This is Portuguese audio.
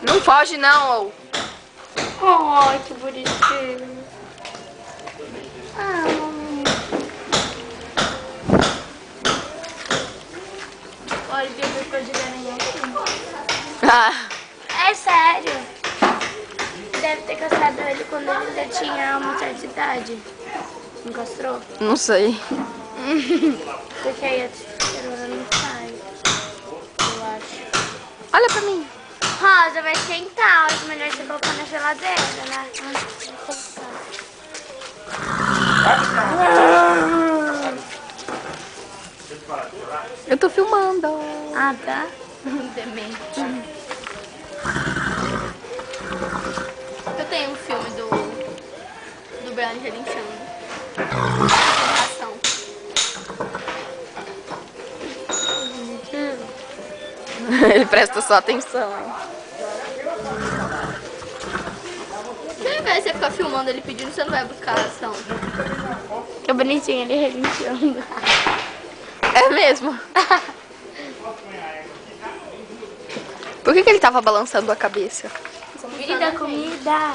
Não foge não, ô. Ai, que bonitinho. Ah, mamãe. Olha, que eu ficou de galinha aqui. Ah, É sério. Deve ter castrado ele quando ele ainda tinha uma certa idade. Não castrou? não sei. Porque aí a testosterona não sai. Eu acho. Olha pra mim. Rosa, vai esquentar. Acho melhor você colocar na geladeira, né? Eu tô filmando. Ah, tá? Demente. Eu tenho um filme do Brian relinchando. Ele presta só atenção. Se ao invés de você ficar filmando ele pedindo, você não vai buscar a ação. Que bonitinho ele relinchando. É mesmo? Por que ele tava balançando a cabeça? Comida, comida.